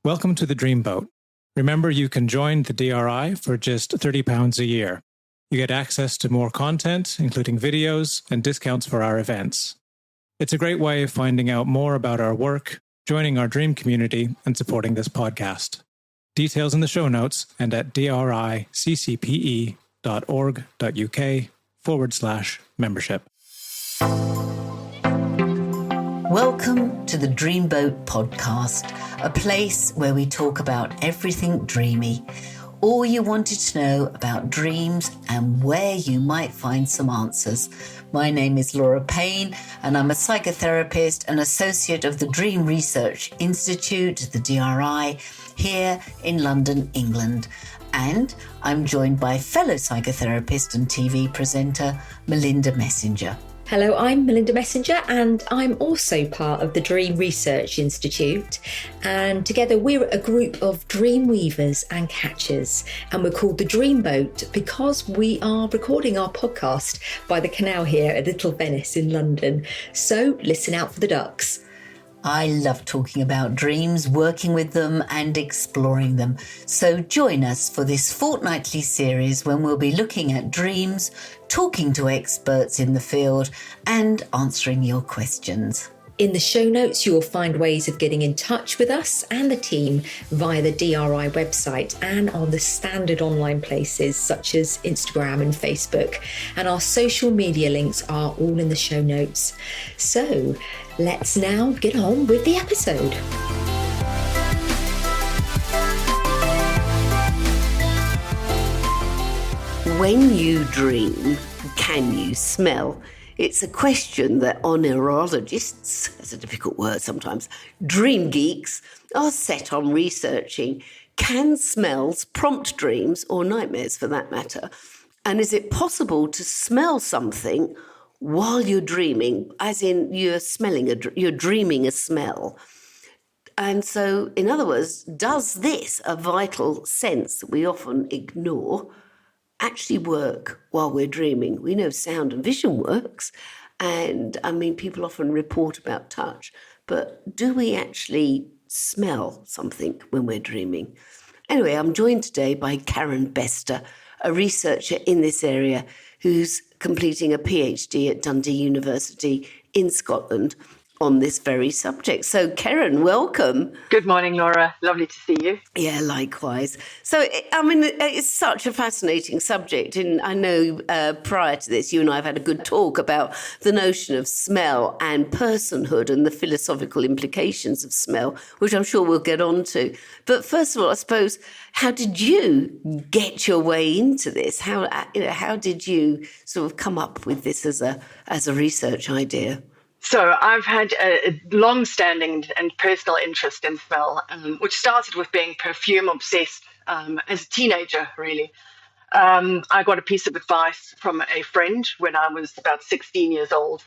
Welcome to the Dreamboat. Remember, you can join the DRI for just £30 a year. You get access to more content, including videos and discounts for our events. It's a great way of finding out more about our work, joining our dream community, and supporting this podcast. Details in the show notes and at driccpe.org.uk/membership. Welcome to the Dreamboat podcast, a place where we talk about everything dreamy, all you wanted to know about dreams and where you might find some answers. My name is Laura Payne and I'm a psychotherapist and associate of the Dream Research Institute, the DRI, here in London, England. And I'm joined by fellow psychotherapist and TV presenter, Melinda Messenger. Hello, I'm Melinda Messenger and I'm also part of the Dream Research Institute, and together we're a group of dream weavers and catchers, and we're called the Dreamboat because we are recording our podcast by the canal here at Little Venice in London. So listen out for the ducks. I love talking about dreams, working with them and exploring them. So join us for this fortnightly series when we'll be looking at dreams, talking to experts in the field and answering your questions. In the show notes, you will find ways of getting in touch with us and the team via the DRI website and on the standard online places such as Instagram and Facebook. And our social media links are all in the show notes. So let's now get on with the episode. When you dream, can you smell? It's a question that oneurologists, that's a difficult word sometimes, dream geeks are set on researching. Can smells prompt dreams or nightmares for that matter? And is it possible to smell something while you're dreaming, as in you're dreaming a smell? And so, in other words, does this, a vital sense that we often ignore, actually work while we're dreaming? We know sound and vision works, and people often report about touch, but do we actually smell something when we're dreaming? Anyway, I'm joined today by Keren Bester, a researcher in this area who's completing a PhD at Dundee University in Scotland on this very subject. So, Keren, welcome. Good morning, Laura. Lovely to see you. Yeah, likewise. So, it's such a fascinating subject. And I know prior to this, you and I have had a good talk about the notion of smell and personhood and the philosophical implications of smell, which I'm sure we'll get on to. But first of all, I suppose, how did you get your way into this? How did you sort of come up with this as a research idea? So I've had a long-standing and personal interest in smell, which started with being perfume obsessed as a teenager, really. I got a piece of advice from a friend when I was about 16 years old.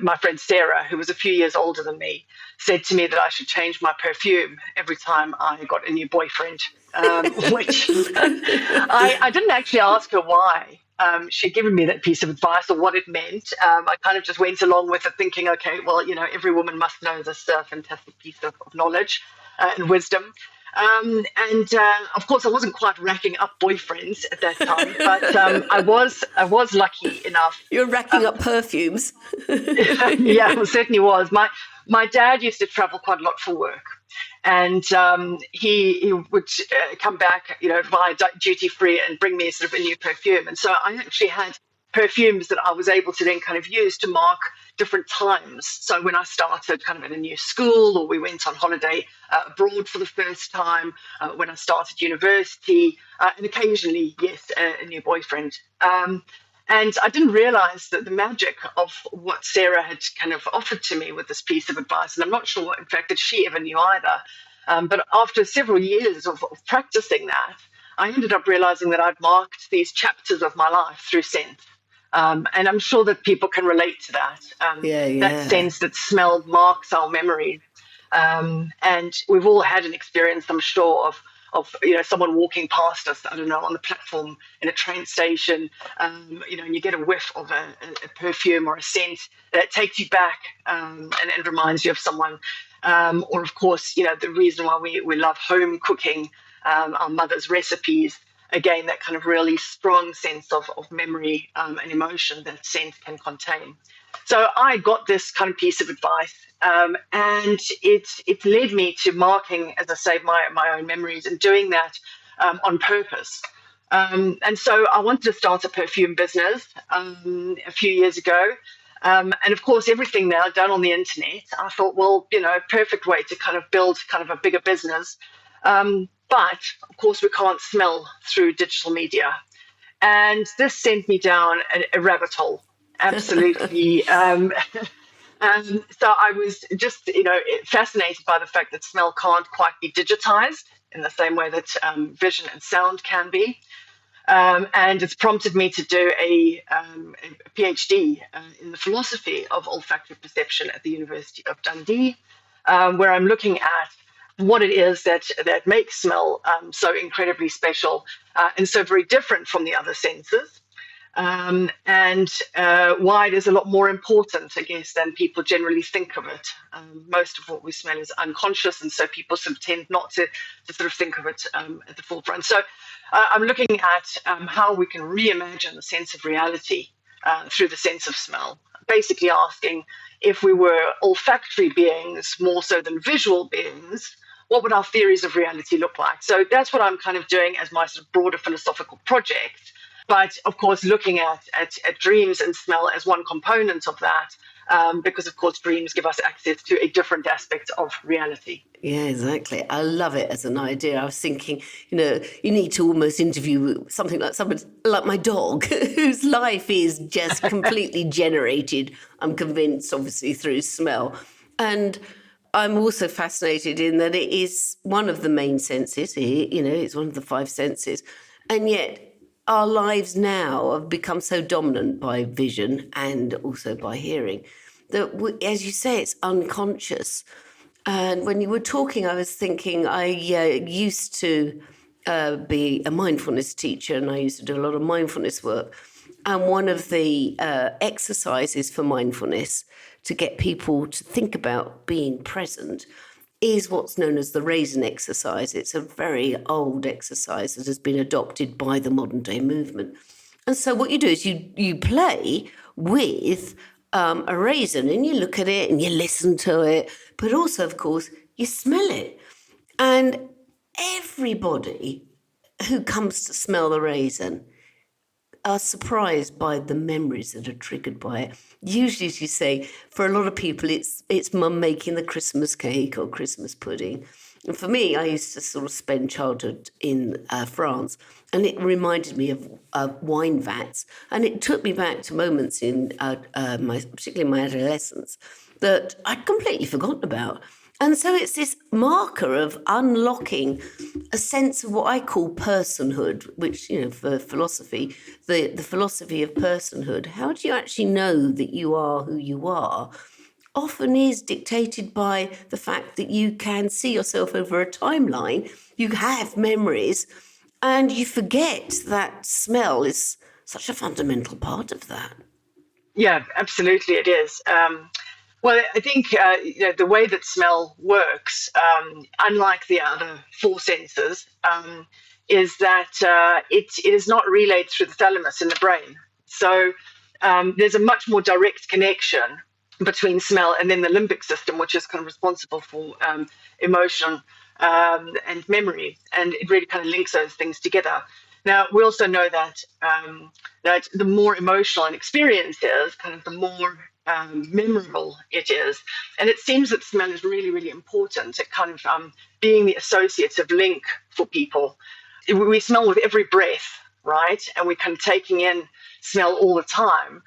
My friend Sarah, who was a few years older than me, said to me that I should change my perfume every time I got a new boyfriend, which I didn't actually ask her why. She'd given me that piece of advice or what it meant. I kind of just went along with it thinking, okay, well, every woman must know this fantastic piece of knowledge and wisdom. Of course, I wasn't quite racking up boyfriends at that time, but I was lucky enough. You're racking up perfumes. Yeah, well, certainly was. My dad used to travel quite a lot for work. And he would come back, via duty free and bring me sort of a new perfume. And so I actually had perfumes that I was able to then kind of use to mark different times. So when I started kind of at a new school, or we went on holiday abroad for the first time, when I started university, and occasionally, yes, a new boyfriend. And I didn't realize that the magic of what Sarah had kind of offered to me with this piece of advice, and I'm not sure, in fact, that she ever knew either. But after several years of practicing that, I ended up realizing that I'd marked these chapters of my life through scent. And I'm sure that people can relate to that. That sense that smell marks our memories. And we've all had an experience, I'm sure, of someone walking past us, I don't know, on the platform in a train station, and you get a whiff of a perfume or a scent that takes you back and reminds you of someone. or of course, the reason why we love home cooking, our mother's recipes. Again, that kind of really strong sense of memory and emotion that scent can contain. So I got this kind of piece of advice, and it led me to marking, as I say, my own memories, and doing that on purpose. And so I wanted to start a perfume business a few years ago. And of course, everything now done on the internet. I thought, well, perfect way to kind of build kind of a bigger business. But of course, we can't smell through digital media. And this sent me down a rabbit hole. Absolutely. So I was just, fascinated by the fact that smell can't quite be digitized in the same way that vision and sound can be. And it's prompted me to do a PhD in the philosophy of olfactory perception at the University of Dundee, where I'm looking at what it is that makes smell so incredibly special and so very different from the other senses, and why it is a lot more important, I guess, than people generally think of it. Most of what we smell is unconscious, and so people sort of tend not to sort of think of it at the forefront. So I'm looking at how we can reimagine the sense of reality through the sense of smell, basically asking, if we were olfactory beings more so than visual beings, what would our theories of reality look like? So that's what I'm kind of doing as my sort of broader philosophical project. But of course, looking at dreams and smell as one component of that, because of course, dreams give us access to a different aspect of reality. Yeah, exactly. I love it as an idea. I was thinking, you need to almost interview something like someone like my dog, whose life is just completely generated, I'm convinced, obviously, through smell. And I'm also fascinated in that it is one of the main senses, it's one of the five senses. And yet our lives now have become so dominant by vision and also by hearing that, as you say, it's unconscious. And when you were talking, I was thinking I used to be a mindfulness teacher, and I used to do a lot of mindfulness work. And one of the exercises for mindfulness to get people to think about being present is what's known as the raisin exercise. It's a very old exercise that has been adopted by the modern day movement. And so what you do is you play with a raisin, and you look at it and you listen to it, but also, of course, you smell it. And everybody who comes to smell the raisin are surprised by the memories that are triggered by it. Usually, as you say, for a lot of people, it's mum making the Christmas cake or Christmas pudding. And for me, I used to sort of spend childhood in France, and it reminded me of wine vats. And it took me back to moments in particularly my adolescence that I'd completely forgotten about. And so it's this marker of unlocking a sense of what I call personhood, which, for philosophy, the philosophy of personhood. How do you actually know that you are who you are? Often is dictated by the fact that you can see yourself over a timeline, you have memories, and you forget that smell is such a fundamental part of that. Yeah, absolutely it is. Well, I think the way that smell works, unlike the other four senses, is that it is not relayed through the thalamus in the brain. So there's a much more direct connection between smell and then the limbic system, which is kind of responsible for emotion and memory, and it really kind of links those things together. Now, we also know that that the more emotional an experience is, kind of the more memorable it is. And it seems that smell is really, really important at kind of being the associative link for people. We smell with every breath, right? And we're kind of taking in smell all the time.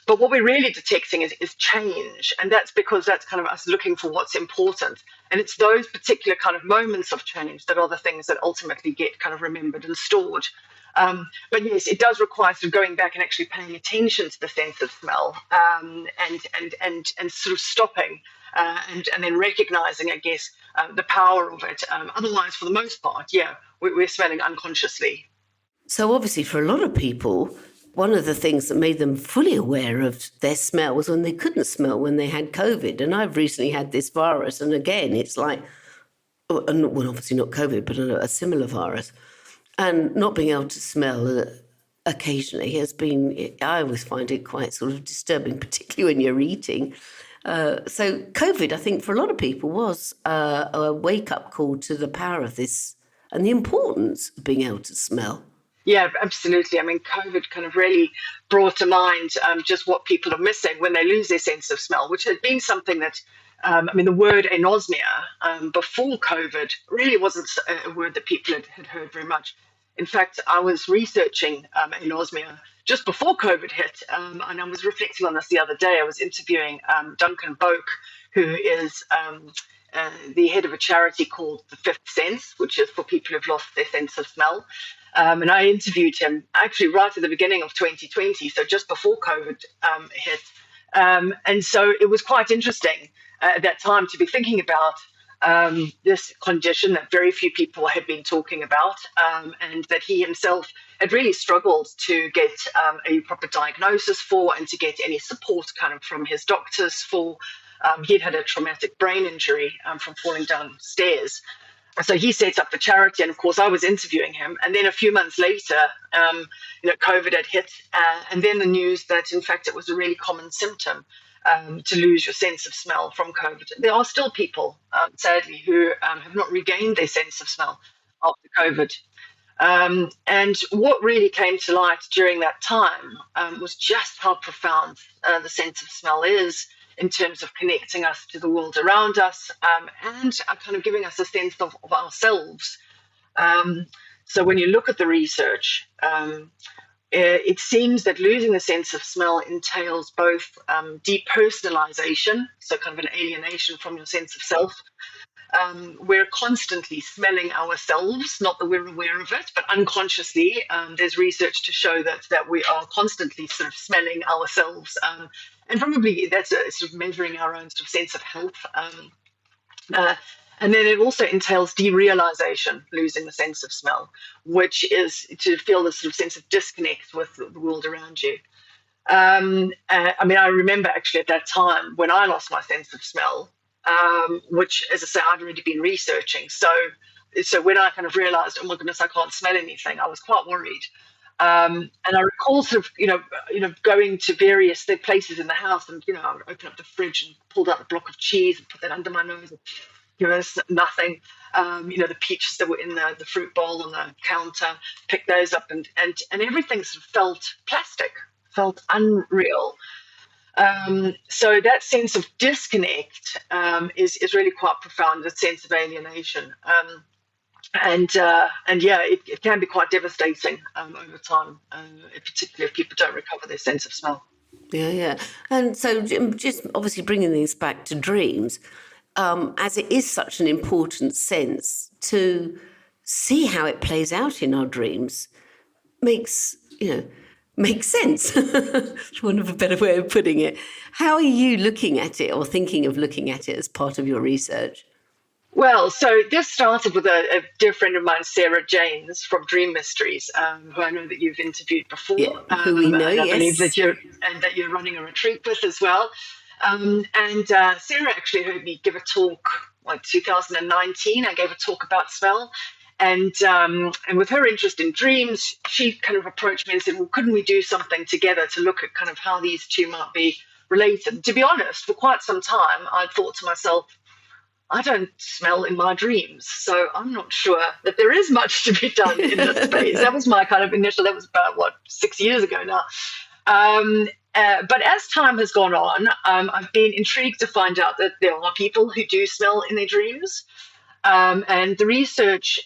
But what we're really detecting is change. And that's because that's kind of us looking for what's important. And it's those particular kind of moments of change that are the things that ultimately get kind of remembered and stored. But yes, it does require sort of going back and actually paying attention to the sense of smell, and sort of stopping and then recognizing, I guess, the power of it. Otherwise, for the most part, we're smelling unconsciously. So obviously, for a lot of people, one of the things that made them fully aware of their smell was when they couldn't smell when they had COVID. And I've recently had this virus. And again, it's like, well, obviously not COVID, but a similar virus. And not being able to smell occasionally has been, I always find it quite sort of disturbing, particularly when you're eating. So COVID, I think, for a lot of people was a wake-up call to the power of this and the importance of being able to smell. Yeah, absolutely. I mean, COVID kind of really brought to mind just what people are missing when they lose their sense of smell, which had been something that, the word anosmia before COVID really wasn't a word that people had heard very much. In fact, I was researching anosmia just before COVID hit, and I was reflecting on this the other day. I was interviewing Duncan Boak, who is the head of a charity called The Fifth Sense, which is for people who've lost their sense of smell. And I interviewed him actually right at the beginning of 2020, so just before COVID hit. And so it was quite interesting at that time to be thinking about this condition that very few people had been talking about, and that he himself had really struggled to get a proper diagnosis for and to get any support kind of from his doctors for. He'd had a traumatic brain injury from falling downstairs. So he set up the charity, and of course I was interviewing him. And then a few months later, COVID had hit, and then the news that in fact it was a really common symptom to lose your sense of smell from COVID. There are still people, sadly, who have not regained their sense of smell after COVID. And what really came to light during that time was just how profound the sense of smell is in terms of connecting us to the world around us, and kind of giving us a sense of ourselves. So when you look at the research, it seems that losing the sense of smell entails both depersonalization, so kind of an alienation from your sense of self. We're constantly smelling ourselves, not that we're aware of it, but unconsciously. There's research to show that we are constantly sort of smelling ourselves, and probably that's sort of measuring our own sort of sense of health. And then it also entails derealization, losing the sense of smell, which is to feel this sort of sense of disconnect with the world around you. I remember actually at that time when I lost my sense of smell, which, as I say, I'd already been researching. So when I kind of realized, oh my goodness, I can't smell anything, I was quite worried. And I recall sort of, going to various places in the house, and, I would open up the fridge and pulled out a block of cheese and put that under my nose. And, there's nothing. The peaches that were in the fruit bowl on the counter, picked those up, and everything sort of felt plastic, felt unreal. So that sense of disconnect is really quite profound, a sense of alienation. It can be quite devastating over time, particularly if people don't recover their sense of smell. Yeah. And so just obviously bringing these back to dreams, as it is such an important sense to see how it plays out in our dreams makes sense, for want of a better way of putting it. How are you looking at it or thinking of looking at it as part of your research? Well, so this started with a dear friend of mine, Sarah Janes from Dream Mysteries, who I know that you've interviewed before. Yeah, who we know, and I believe yes. that you're running a retreat with as well. Sarah actually heard me give a talk, like 2019. I gave a talk about smell. And with her interest in dreams, she kind of approached me and said, well, couldn't we do something together to look at kind of how these two might be related? To be honest, for quite some time, I'd thought to myself, I don't smell in my dreams, so I'm not sure that there is much to be done in this space. That was my kind of initial, that was about, 6 years ago now. But as time has gone on, I've been intrigued to find out that there are people who do smell in their dreams. And the research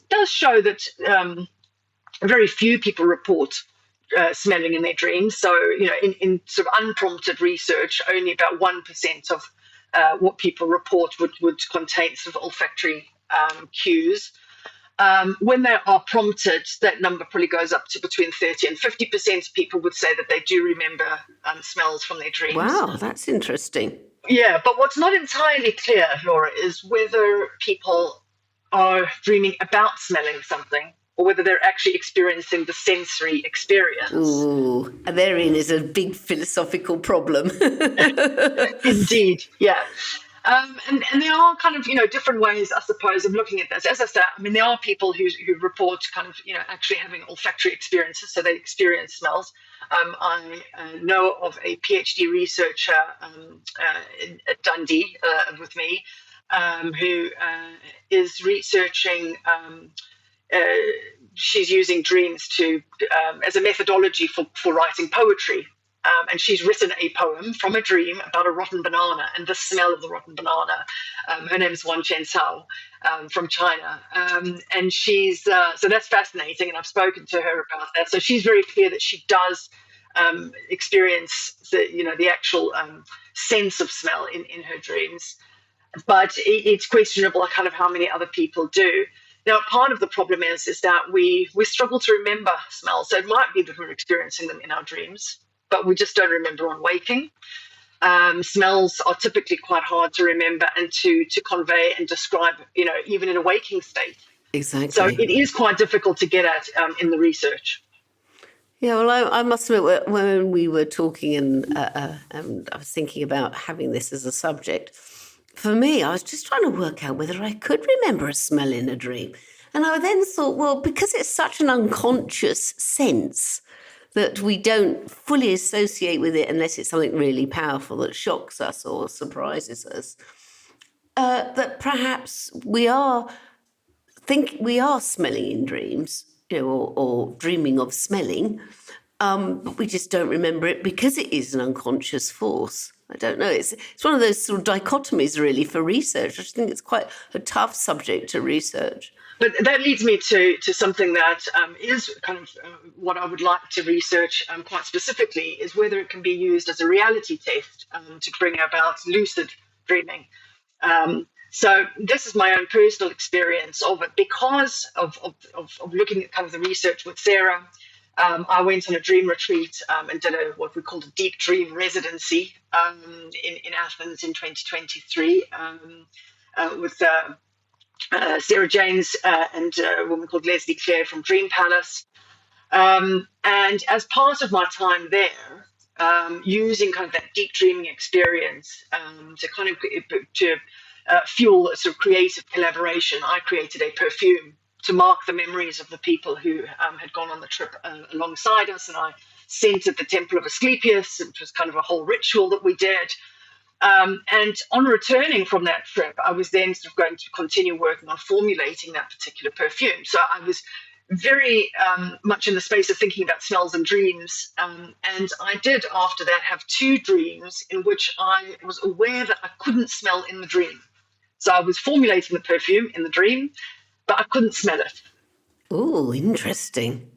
does show that very few people report smelling in their dreams. So, in sort of unprompted research, only about 1% of what people report would contain sort of olfactory cues. When they are prompted, that number probably goes up to between 30 and 50% of people would say that they do remember smells from their dreams. Wow, that's interesting. Yeah, but what's not entirely clear, Laura, is whether people are dreaming about smelling something or whether they're actually experiencing the sensory experience. Ooh, and therein is a big philosophical problem. Indeed, yeah. And there are kind of, different ways, I suppose, of looking at this. As I said, I mean, there are people who report kind of, actually having olfactory experiences, so they experience smells. I know of a PhD researcher at Dundee with me who is researching. She's using dreams to as a methodology for writing poetry. And she's written a poem from a dream about a rotten banana and the smell of the rotten banana. Her name's Wan Chen Cao from China. And she's, so that's fascinating. And I've spoken to her about that. So she's very clear that she does experience the actual sense of smell in her dreams. But it's questionable kind of how many other people do. Now, part of the problem is that we struggle to remember smells. So it might be that we're experiencing them in our dreams, but we just don't remember on waking. Smells are typically quite hard to remember and to convey and describe, even in a waking state. Exactly. So it is quite difficult to get at in the research. Yeah, well, I must admit, when we were talking and I was thinking about having this as a subject, for me, I was just trying to work out whether I could remember a smell in a dream. And I then thought, well, because it's such an unconscious sense that we don't fully associate with it unless it's something really powerful that shocks us or surprises us, that perhaps we are smelling in dreams, or dreaming of smelling, but we just don't remember it because it is an unconscious force. I don't know. It's one of those sort of dichotomies, really, for research. I just think it's quite a tough subject to research. But that leads me to something that is kind of what I would like to research quite specifically, is whether it can be used as a reality test to bring about lucid dreaming. So this is my own personal experience of it. Because of looking at kind of the research with Sarah, I went on a dream retreat and did what we called a deep dream residency in Athens in 2023 with Sarah James and a woman called Leslie Clare from Dream Palace. And as part of my time there, using kind of that deep dreaming experience to kind of fuel a sort of creative collaboration, I created a perfume to mark the memories of the people who had gone on the trip alongside us. And I scented the Temple of Asclepius, which was kind of a whole ritual that we did. And on returning from that trip, I was then sort of going to continue working on formulating that particular perfume. So I was very much in the space of thinking about smells and dreams. And I did, after that, have 2 dreams in which I was aware that I couldn't smell in the dream. So I was formulating the perfume in the dream, but I couldn't smell it. Oh, interesting.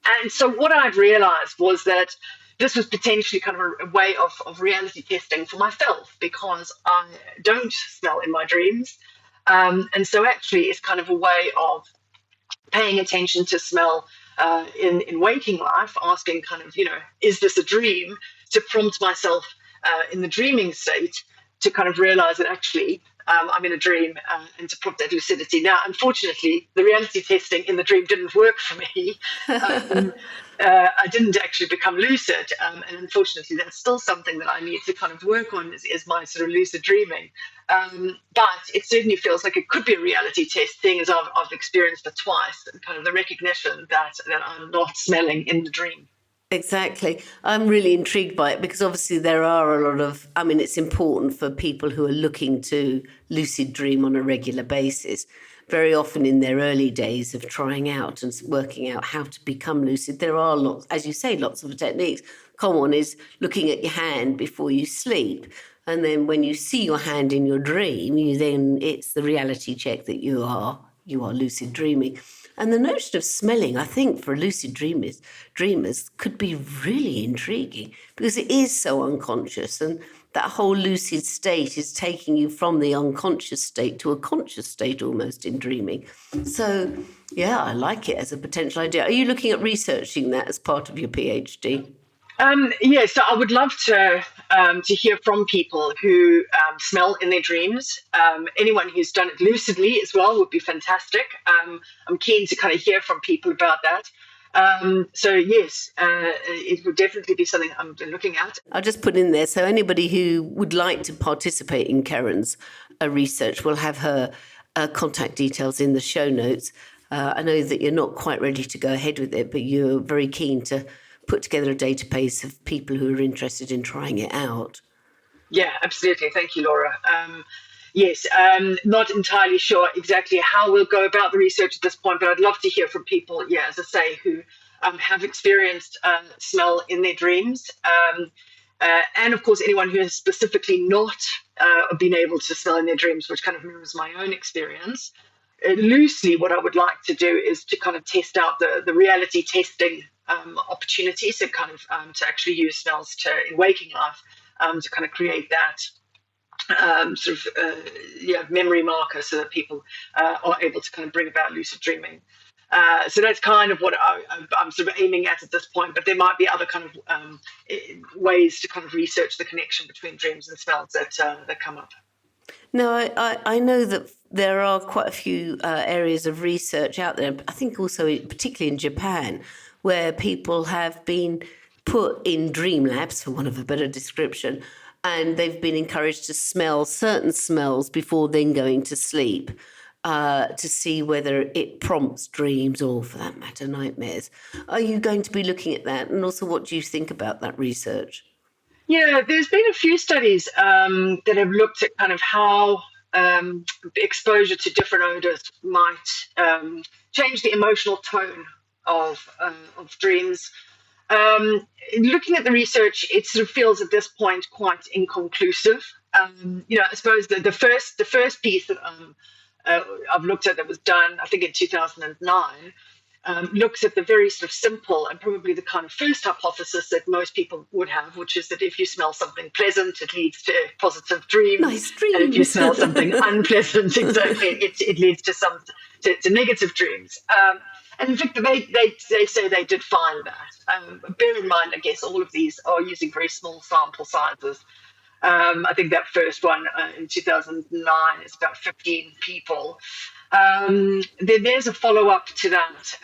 And so what I'd realized was that this was potentially kind of a way of reality testing for myself, because I don't smell in my dreams. And so actually it's kind of a way of paying attention to smell in waking life, asking kind of, is this a dream, to prompt myself in the dreaming state to kind of realize that actually I'm in a dream and to prompt that lucidity. Now, unfortunately, the reality testing in the dream didn't work for me. I didn't actually become lucid. And unfortunately, that's still something that I need to kind of work on is my sort of lucid dreaming. But it certainly feels like it could be a reality test, seeing as I've experienced it twice, and kind of the recognition that I'm not smelling in the dream. Exactly. I'm really intrigued by it because obviously there are a lot of, it's important for people who are looking to lucid dream on a regular basis. Very often in their early days of trying out and working out how to become lucid, there are lots, as you say, lots of techniques. Common one is looking at your hand before you sleep. And then when you see your hand in your dream, it's the reality check that you are lucid dreaming. And the notion of smelling, I think, for lucid dreamers could be really intriguing because it is so unconscious, and that whole lucid state is taking you from the unconscious state to a conscious state almost in dreaming. So, yeah, I like it as a potential idea. Are you looking at researching that as part of your PhD? Yeah, so I would love to hear from people who smell in their dreams. Anyone who's done it lucidly as well would be fantastic. I'm keen to kind of hear from people about that. So yes, it would definitely be something I'm looking at. I'll just put in there, so anybody who would like to participate in Keren's research will have her contact details in the show notes. I know that you're not quite ready to go ahead with it, but you're very keen to put together a database of people who are interested in trying it out. Yeah, absolutely. Thank you, Laura. Yes, not entirely sure exactly how we'll go about the research at this point, but I'd love to hear from people, yeah, as I say, who have experienced smell in their dreams. And of course, anyone who has specifically not been able to smell in their dreams, which kind of mirrors my own experience. Loosely, what I would like to do is to kind of test out the reality testing opportunity, so kind of to actually use smells in waking life to kind of create that memory marker so that people are able to kind of bring about lucid dreaming. So that's kind of what I'm sort of aiming at this point, but there might be other kind of ways to kind of research the connection between dreams and smells that come up. No, I know that there are quite a few areas of research out there, I think also particularly in Japan, where people have been put in dream labs, for want of a better description, and they've been encouraged to smell certain smells before then going to sleep to see whether it prompts dreams or, for that matter, nightmares. Are you going to be looking at that? And also, what do you think about that research? Yeah, there's been a few studies that have looked at kind of how exposure to different odors might change the emotional tone of dreams. Looking at the research, it sort of feels at this point quite inconclusive. I suppose the first piece that I've looked at that was done, I think in 2009, looks at the very sort of simple and probably the kind of first hypothesis that most people would have, which is that if you smell something pleasant, it leads to positive dreams. Nice dreams. And if you smell something unpleasant, exactly, it leads to negative dreams. And in fact, they say they did find that. Bear in mind, I guess, all of these are using very small sample sizes. I think that first one in 2009 is about 15 people. There's a follow-up to that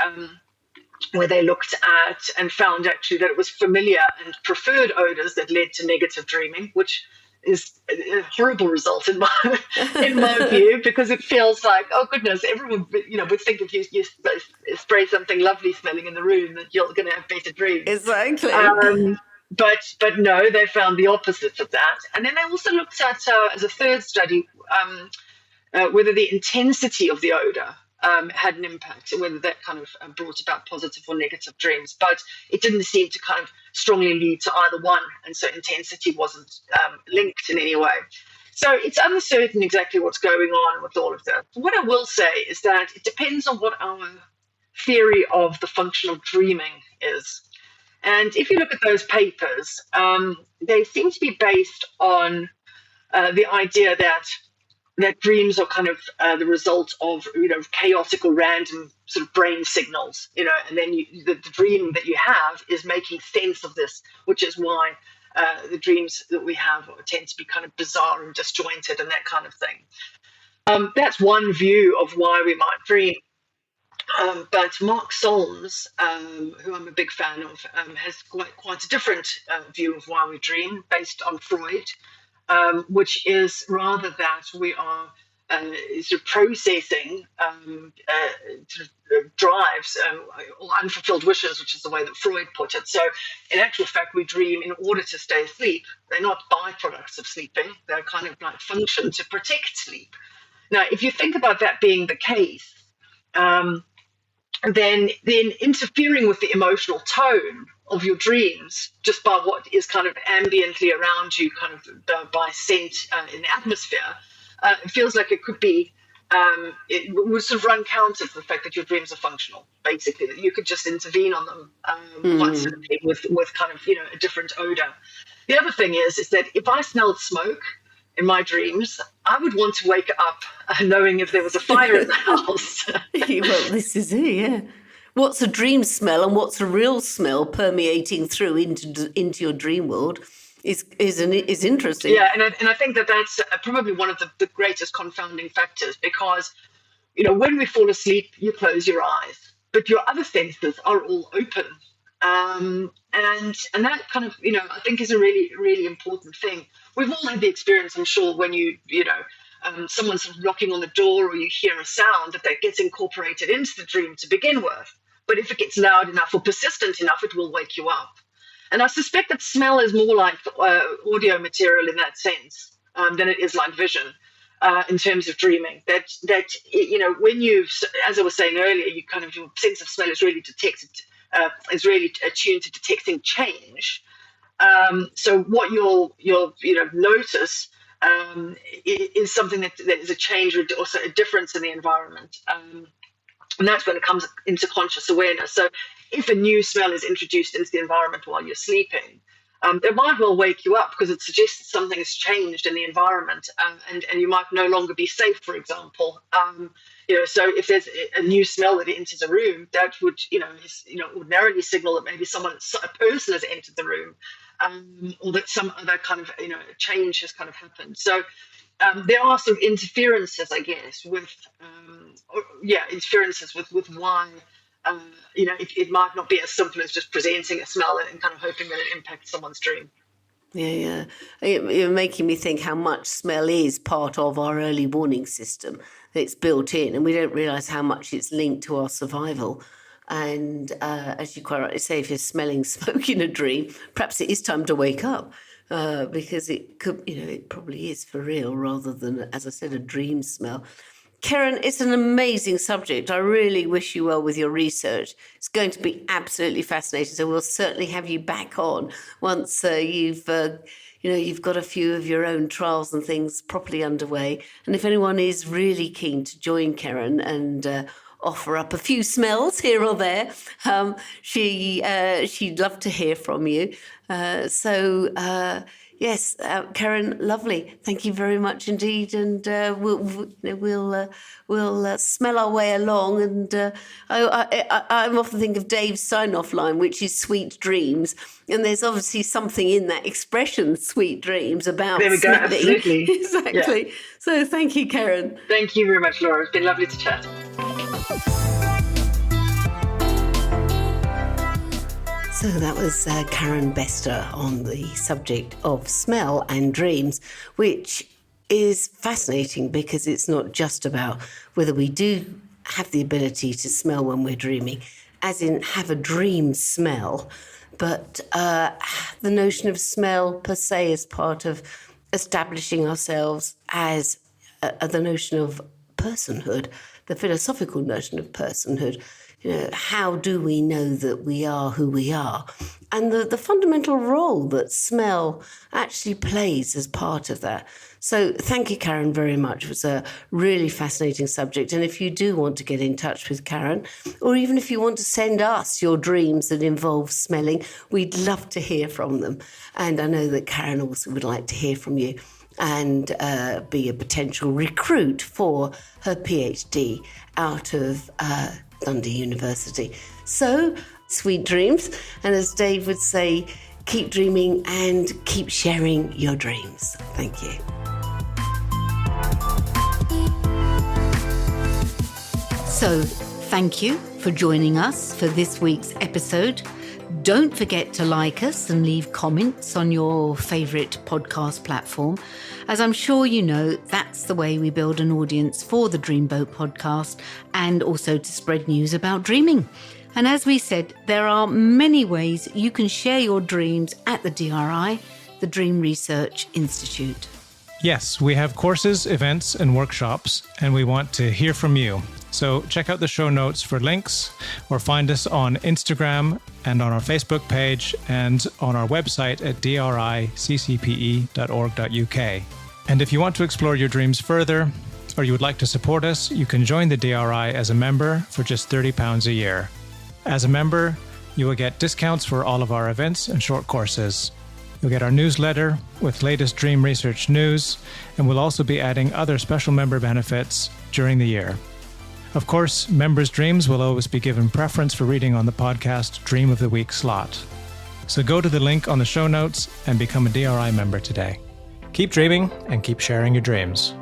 where they looked at and found actually that it was familiar and preferred odors that led to negative dreaming, which is a horrible result in my view, because it feels like, oh goodness, everyone would think if you spray something lovely smelling in the room that you're going to have better dreams. Exactly. But no, they found the opposite of that. And then they also looked at, as a third study, whether the intensity of the odor had an impact, and whether that kind of brought about positive or negative dreams. But it didn't seem to kind of strongly lead to either one, and so intensity wasn't linked in any way. So it's uncertain exactly what's going on with all of that. What I will say is that it depends on what our theory of the function of dreaming is. And if you look at those papers, they seem to be based on the idea that dreams are kind of the result of chaotic or random sort of brain signals, and then the dream that you have is making sense of this, which is why the dreams that we have tend to be kind of bizarre and disjointed and that kind of thing. That's one view of why we might dream. But Mark Solms, who I'm a big fan of, has quite a different view of why we dream, based on Freud, which is rather that we are sort of processing sort of drives or unfulfilled wishes, which is the way that Freud put it. So in actual fact, we dream in order to stay asleep. They're not byproducts of sleeping. They're kind of like function to protect sleep. Now, if you think about that being the case, then interfering with the emotional tone of your dreams just by what is kind of ambiently around you, kind of by scent in the atmosphere, it feels like it could be, it would sort of run counter to the fact that your dreams are functional, basically, that you could just intervene on them quite simply with kind of, a different odor. The other thing is that if I smelled smoke in my dreams, I would want to wake up knowing if there was a fire in the house. Well, this is it, yeah. what's a dream smell and what's a real smell permeating through into your dream world is interesting. Yeah, and I think that's probably one of the greatest confounding factors, because, when we fall asleep, you close your eyes, but your other senses are all open. And that kind of, I think is a really, really important thing. We've all had the experience, I'm sure, when someone's sort of knocking on the door, or you hear a sound that gets incorporated into the dream to begin with. But if it gets loud enough or persistent enough, it will wake you up. And I suspect that smell is more like audio material in that sense than it is like vision in terms of dreaming. That when you, as I was saying earlier, your sense of smell is really attuned to detecting change. So what you'll notice is something that is a change, or also a difference in the environment. And that's when it comes into conscious awareness. So if a new smell is introduced into the environment while you're sleeping, it might well wake you up, because it suggests that something has changed in the environment, and you might no longer be safe, for example. So if there's a new smell that enters a room, that would, ordinarily signal that maybe a person has entered the room, or that some other kind of, change has kind of happened. So there are sort of interferences, I guess, with why, it might not be as simple as just presenting a smell and kind of hoping that it impacts someone's dream. Yeah. You're making me think how much smell is part of our early warning system. It's built in, and we don't realise how much it's linked to our survival. And as you quite rightly say, if you're smelling smoke in a dream, perhaps it is time to wake up. Because it could, it probably is for real, rather than, as I said, a dream smell. Keren, it's an amazing subject. I really wish you well with your research. It's going to be absolutely fascinating. So we'll certainly have you back on once you've got a few of your own trials and things properly underway. And if anyone is really keen to join Keren and offer up a few smells here or there, she'd love to hear from you. Yes, Keren, lovely. Thank you very much indeed, and we'll smell our way along. And I often think of Dave's sign-off line, which is "sweet dreams," and there's obviously something in that expression, "sweet dreams," about there we go, smelling. absolutely. Exactly. Yeah. So thank you, Keren. Thank you very much, Laura. It's been lovely to chat. So that was Keren Bester on the subject of smell and dreams, which is fascinating, because it's not just about whether we do have the ability to smell when we're dreaming, as in have a dream smell, but the notion of smell per se is part of establishing ourselves as the notion of personhood, the philosophical notion of personhood. How do we know that we are who we are? And the fundamental role that smell actually plays as part of that. So thank you, Keren, very much. It was a really fascinating subject. And if you do want to get in touch with Keren, or even if you want to send us your dreams that involve smelling, we'd love to hear from them. And I know that Keren also would like to hear from you and be a potential recruit for her PhD out of Dundee University. So, sweet dreams. And as Dave would say, keep dreaming and keep sharing your dreams. Thank you. So, thank you for joining us for this week's episode. Don't forget to like us and leave comments on your favourite podcast platform. As I'm sure you know, that's the way we build an audience for the Dreamboat podcast, and also to spread news about dreaming. And as we said, there are many ways you can share your dreams at the DRI, the Dream Research Institute. Yes, we have courses, events, and workshops, and we want to hear from you. So check out the show notes for links, or find us on Instagram and on our Facebook page and on our website at driccpe.org.uk. And if you want to explore your dreams further, or you would like to support us, you can join the DRI as a member for just £30 a year. As a member, you will get discounts for all of our events and short courses. You'll get our newsletter with latest dream research news, and we'll also be adding other special member benefits during the year. Of course, members' dreams will always be given preference for reading on the podcast Dream of the Week slot. So go to the link on the show notes and become a DRI member today. Keep dreaming and keep sharing your dreams.